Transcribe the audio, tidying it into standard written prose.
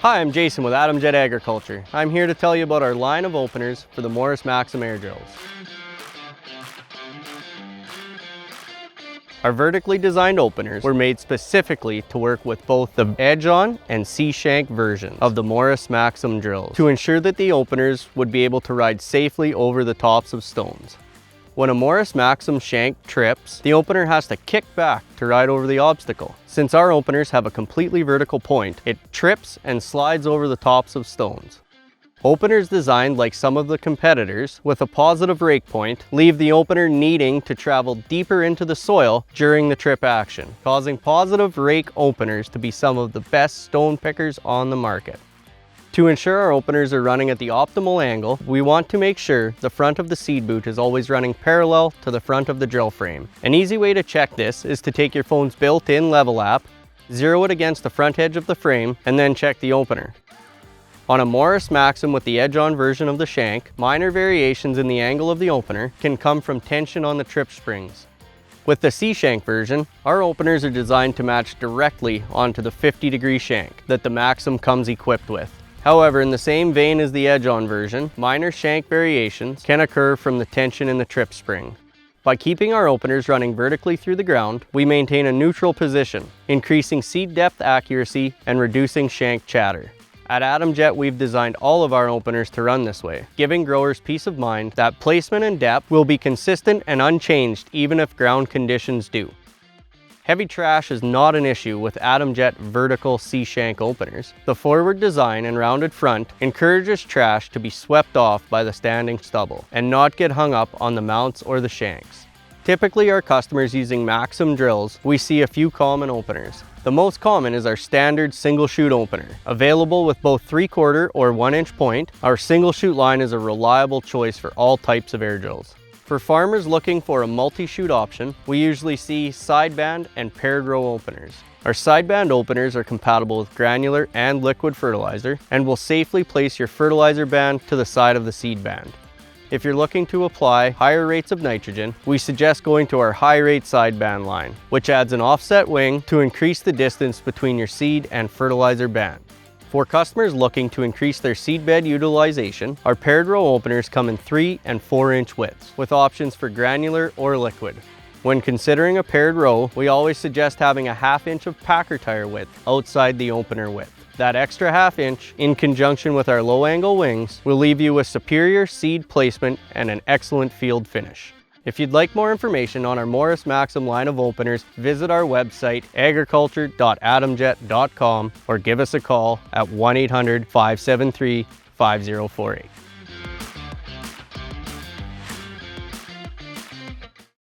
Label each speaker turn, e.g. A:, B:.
A: Hi, I'm Jason with Adamjet Agriculture. I'm here to tell you about our line of openers for the Morris Maxim air drills. Our vertically designed openers were made specifically to work with both the edge-on and C-shank versions of the Morris Maxim drills to ensure that the openers would be able to ride safely over the tops of stones. When a Morris Maxim shank trips, the opener has to kick back to ride over the obstacle. Since our openers have a completely vertical point, it trips and slides over the tops of stones. Openers designed like some of the competitors with a positive rake point leave the opener needing to travel deeper into the soil during the trip action, causing positive rake openers to be some of the best stone pickers on the market. To ensure our openers are running at the optimal angle, we want to make sure the front of the seed boot is always running parallel to the front of the drill frame. An easy way to check this is to take your phone's built-in level app, zero it against the front edge of the frame, and then check the opener. On a Morris Maxim with the edge-on version of the shank, minor variations in the angle of the opener can come from tension on the trip springs. With the C-shank version, our openers are designed to match directly onto the 50-degree shank that the Maxim comes equipped with. However, in the same vein as the edge-on version, minor shank variations can occur from the tension in the trip spring. By keeping our openers running vertically through the ground, we maintain a neutral position, increasing seed depth accuracy and reducing shank chatter. At Adamjet, we've designed all of our openers to run this way, giving growers peace of mind that placement and depth will be consistent and unchanged even if ground conditions do. Heavy trash is not an issue with Adamjet vertical C-shank openers. The forward design and rounded front encourages trash to be swept off by the standing stubble and not get hung up on the mounts or the shanks. Typically, our customers using Maxim drills, we see a few common openers. The most common is our standard single shoot opener. Available with both 3/4 or 1-inch point, our single shoot line is a reliable choice for all types of air drills. For farmers looking for a multi-shoot option, we usually see sideband and paired row openers. Our sideband openers are compatible with granular and liquid fertilizer and will safely place your fertilizer band to the side of the seed band. If you're looking to apply higher rates of nitrogen, we suggest going to our high rate sideband line, which adds an offset wing to increase the distance between your seed and fertilizer band. For customers looking to increase their seedbed utilization, our paired row openers come in 3 and 4-inch widths, with options for granular or liquid. When considering a paired row, we always suggest having a 1/2 inch of packer tire width outside the opener width. That extra 1/2 inch, in conjunction with our low angle wings, will leave you with superior seed placement and an excellent field finish. If you'd like more information on our Morris Maxim line of openers, visit our website agriculture.adamjet.com or give us a call at 1-800-573-5048.